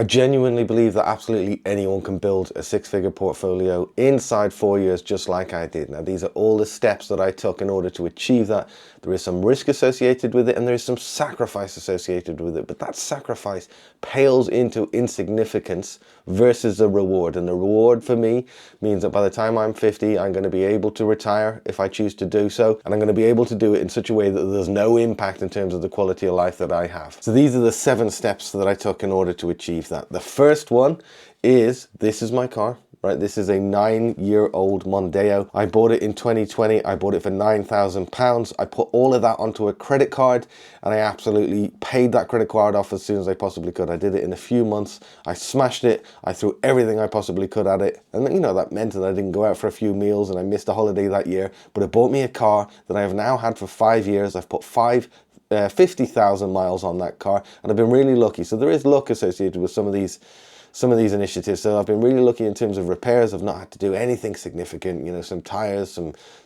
I genuinely believe that absolutely anyone can build a six-figure portfolio inside 4 years just like I did. Now, these are all the steps that I took in order to achieve that. There is some risk associated with it and there is some sacrifice associated with it, but that sacrifice pales into insignificance versus the reward. And the reward for me means that by the time I'm 50, I'm going to be able to retire if I choose to do so, and I'm going to be able to do it in such a way that there's no impact in terms of the quality of life that I have. So these are the 7 steps that I took in order to achieve that. The first one is, this is my car, right? This is a 9-year-old Mondeo. I bought it in 2020. I bought it for £9,000. I put all of that onto a credit card and I absolutely paid that credit card off as soon as I possibly could. I did it in a few months. I smashed it. I threw everything I possibly could at it. And you know, that meant that I didn't go out for a few meals and I missed a holiday that year, but it bought me a car that I have now had for 5 years. I've put 50,000 miles on that car and I've been really lucky. So there is luck associated with some of these initiatives. So I've been really lucky in terms of repairs. I've not had to do anything significant, you know, some tires,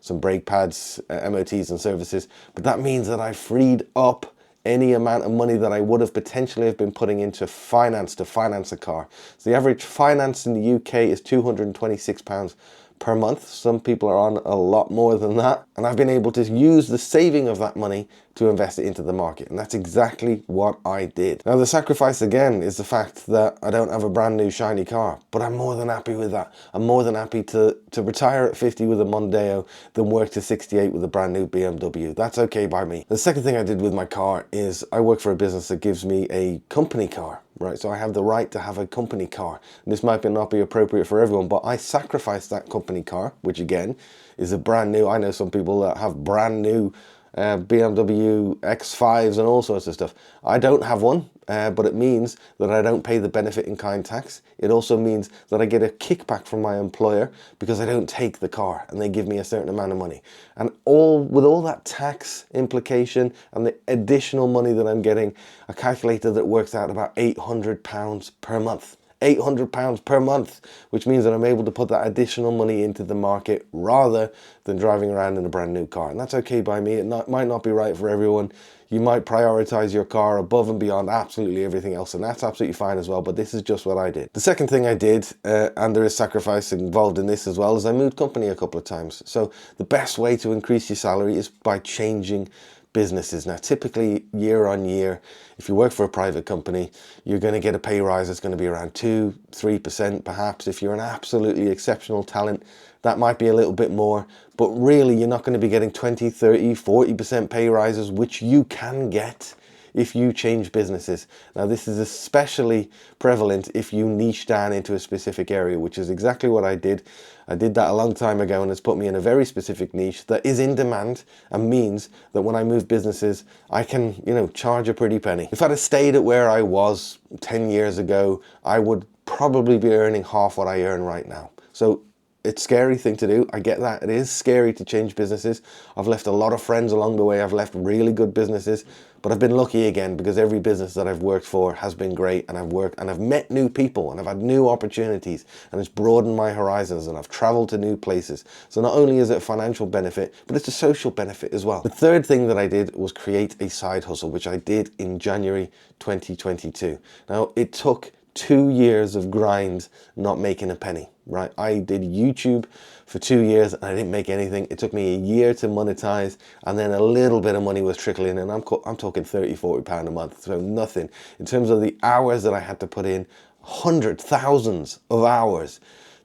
some brake pads, MOTs and services, but that means that I've freed up any amount of money that I would have potentially have been putting into finance to finance a car. So the average finance in the UK is £226 per month. Some people are on a lot more than that, and I've been able to use the saving of that money to invest it into the market, and that's exactly what I did. Now, the sacrifice again is the fact that I don't have a brand new shiny car, but I'm more than happy with that. I'm more than happy to retire at 50 with a Mondeo than work to 68 with a brand new BMW. That's okay by me. The second thing I did with my car is I work for a business that gives me a company car, right? So I have the right to have a company car. And this might not be appropriate for everyone, but I sacrificed that company car, which again is a brand new, I know some people that have brand new BMW X5s and all sorts of stuff. I don't have one, but it means that I don't pay the benefit in kind tax. It also means that I get a kickback from my employer because I don't take the car and they give me a certain amount of money. And with all that tax implication and the additional money that I'm getting, I calculated that it works out about £800 per month. £800 per month, which means that I'm able to put that additional money into the market rather than driving around in a brand new car. And that's okay by me. It might not be right for everyone. You might prioritize your car above and beyond absolutely everything else, and that's absolutely fine as well, but this is just what I did. The second thing I did, and there is sacrifice involved in this as well, is I moved company a couple of times. So the best way to increase your salary is by changing businesses. Now, typically year on year, if you work for a private company, you're going to get a pay rise that's going to be around 2-3% perhaps. If you're an absolutely exceptional talent, that might be a little bit more, but really you're not going to be getting 20, 30, 40% pay rises, which you can get if you change businesses. Now, this is especially prevalent if you niche down into a specific area, which is exactly what I did. I did that a long time ago, and it's put me in a very specific niche that is in demand and means that when I move businesses, I can, you know, charge a pretty penny. If I'd have stayed at where I was 10 years ago, I would probably be earning half what I earn right now. So it's a scary thing to do. I get that. It is scary to change businesses. I've left a lot of friends along the way. I've left really good businesses, but I've been lucky again because every business that I've worked for has been great, and I've met new people and I've had new opportunities, and it's broadened my horizons, and I've traveled to new places. So not only is it a financial benefit, but it's a social benefit as well. The third thing that I did was create a side hustle, which I did in January 2022. Now, it took 2 years of grind not making a penny, right? I did YouTube for 2 years and I didn't make anything. It took me a year to monetize, and then a little bit of money was trickling in. I'm talking £30-40 a month, so nothing. In terms of the hours that I had to put in, thousands of hours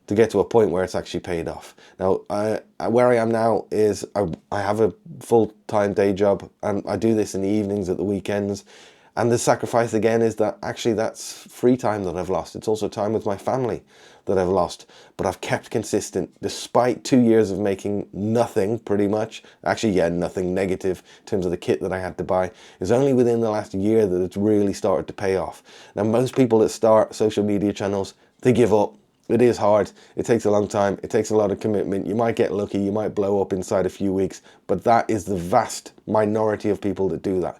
to get to a point where it's actually paid off. Now, where I am now is I have a full-time day job, and I do this in the evenings, at the weekends. And the sacrifice again is that actually that's free time that I've lost. It's also time with my family that I've lost. But I've kept consistent despite 2 years of making nothing, pretty much. Actually, yeah, nothing negative in terms of the kit that I had to buy. It's only within the last year that it's really started to pay off. Now, most people that start social media channels, they give up. It is hard. It takes a long time. It takes a lot of commitment. You might get lucky. You might blow up inside a few weeks. But that is the vast minority of people that do that.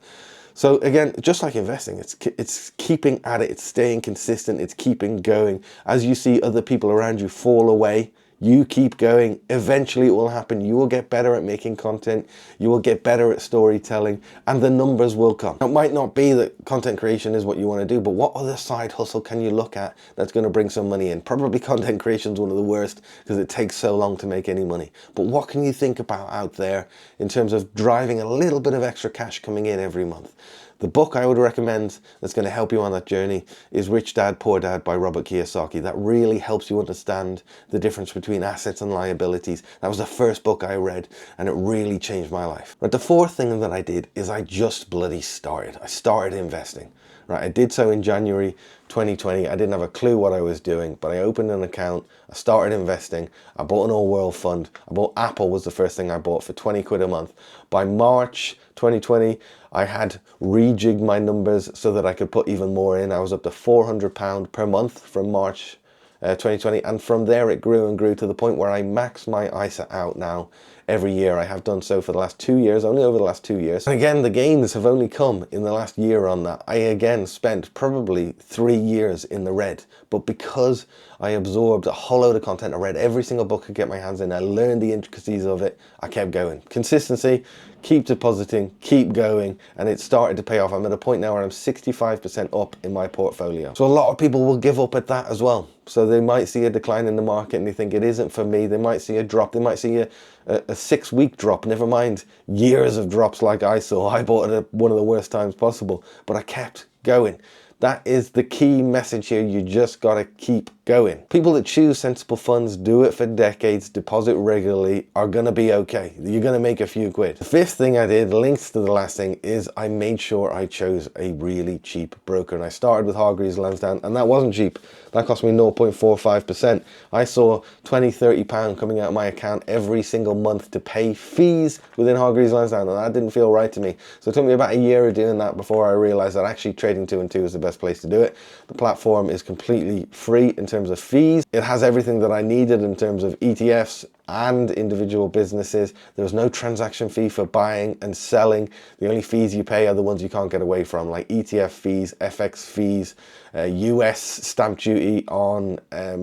So again, just like investing, it's keeping at it, it's staying consistent, it's keeping going. As you see other people around you fall away, You keep going. Eventually it will happen. You will get better at making content. You will get better at storytelling, and the numbers will come. It might not be that content creation is what you want to do, but what other side hustle can you look at that's going to bring some money in? Probably content creation is one of the worst because it takes so long to make any money. But what can you think about out there in terms of driving a little bit of extra cash coming in every month? The book I would recommend that's going to help you on that journey is Rich Dad, Poor Dad by Robert Kiyosaki. That really helps you understand the difference between assets and liabilities. That was the first book I read, and it really changed my life. But the fourth thing that I did is I just bloody started. I started investing. Right, I did so in January 2020. I didn't have a clue what I was doing, but I opened an account. I started investing. I bought an all-world fund. I bought Apple, was the first thing I bought, for 20 quid a month. By March 2020, I had rejigged my numbers so that I could put even more in. I was up to £400 per month from March 2020, and from there it grew and grew to the point where I max my ISA out now every year. I have done so for the last 2 years, only over the last 2 years. And again, the gains have only come in the last year on that. I again spent probably 3 years in the red, but because I absorbed a whole load of content, I read every single book I could get my hands in, I learned the intricacies of it, I kept going. Consistency, keep depositing, keep going, and it started to pay off. I'm at a point now where I'm 65% up in my portfolio. So a lot of people will give up at that as well. So they might see a decline in the market and they think it isn't for me. They might see a drop. They might see a 6-week drop, never mind years of drops like I saw. I bought it at one of the worst times possible, but I kept going. That is the key message here. You just got to keep going. People that choose sensible funds, do it for decades, deposit regularly, are going to be okay. You're going to make a few quid. The fifth thing I did, linked to the last thing, is I made sure I chose a really cheap broker. And I started with Hargreaves Lansdown, and that wasn't cheap. That cost me 0.45%. I saw £20–30 coming out of my account every single month to pay fees within Hargreaves Lansdown, and that didn't feel right to me. So it took me about a year of doing that before I realized that actually trading 2 and 2 is the best place to do it. The platform is completely free in terms of fees. It has everything that I needed in terms of ETFs and individual businesses. There's no transaction fee for buying and selling. The only fees you pay are the ones you can't get away from, like ETF fees, FX fees, US stamp duty on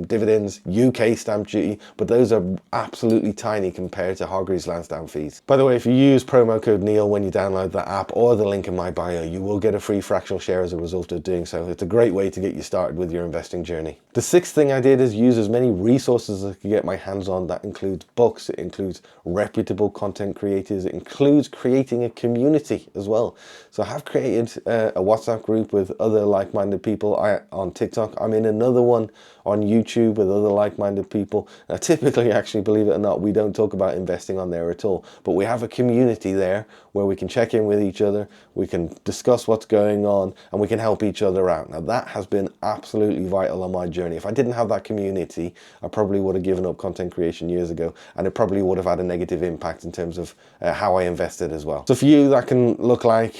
dividends, UK stamp duty, but those are absolutely tiny compared to Hargreaves Lansdown fees. By the way, if you use promo code Neil when you download the app or the link in my bio, you will get a free fractional share as a result of doing so. It's a great way to get you started with your investing journey. The sixth thing I did is use as many resources as I could get my hands on. That includes books, it includes reputable content creators, it includes creating a community as well. So I have created a WhatsApp group with other like-minded people on TikTok. I'm in another one on YouTube with other like-minded people. Now, typically, actually, believe it or not, we don't talk about investing on there at all, but we have a community there where we can check in with each other, we can discuss what's going on, and we can help each other out. Now, that has been absolutely vital on my journey. If I didn't have that community, I probably would have given up content creation years ago, and it probably would have had a negative impact in terms of how I invested as well. So for you, that can look like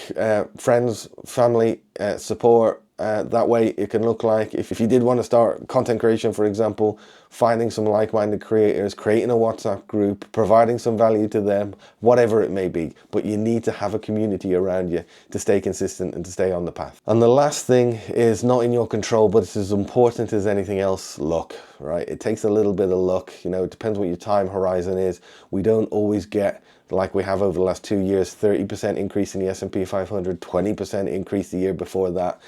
friends, family, support. That way it can look like if you did want to start content creation, for example, finding some like-minded creators, creating a WhatsApp group, providing some value to them, whatever it may be. But you need to have a community around you to stay consistent and to stay on the path. And the last thing is not in your control, but it's as important as anything else: luck, right? It takes a little bit of luck. You know, it depends what your time horizon is. We don't always get, like we have over the last 2 years, 30% increase in the S&P 500, 20% increase the year before that.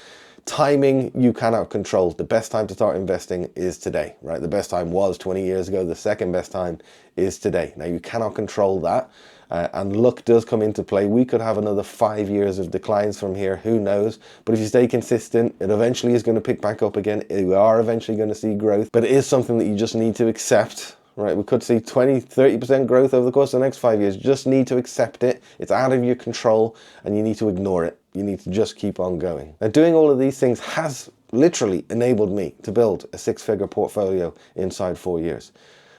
Timing you cannot control. The best time to start investing is today, right? The best time was 20 years ago. The second best time is today. Now, you cannot control that, and luck does come into play. We could have another 5 years of declines from here, who knows? But if you stay consistent, it eventually is going to pick back up again. You are eventually going to see growth, but it is something that you just need to accept. Right, we could see 20–30% growth over the course of the next 5 years. You just need to accept it. It's out of your control, and you need to ignore it. You need to just keep on going. Now, doing all of these things has literally enabled me to build a 6-figure portfolio inside 4 years.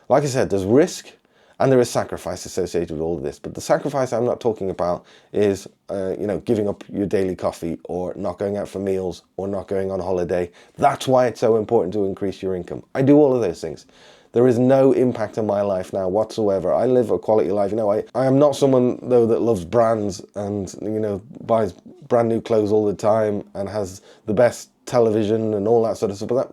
Like I said, there's risk and there is sacrifice associated with all of this. But the sacrifice I'm not talking about is, giving up your daily coffee, or not going out for meals, or not going on holiday. That's why it's so important to increase your income. I do all of those things. There is no impact on my life now whatsoever. I live a quality life. I am not someone, though, that loves brands and, buys brand new clothes all the time and has the best television and all that sort of stuff, but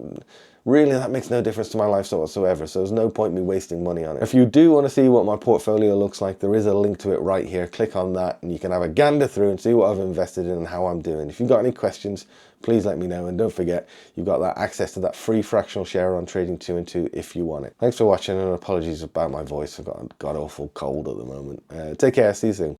that makes no difference to my lifestyle whatsoever, so there's no point in me wasting money on it. If you do want to see what my portfolio looks like, there is a link to it right here. Click on that and you can have a gander through and see what I've invested in and how I'm doing. If you've got any questions, please let me know, and don't forget, you've got that access to that free fractional share on Trading 2 and 2 if you want it. Thanks for watching, and apologies about my voice. I've got an god awful cold at the moment. Take care, see you soon.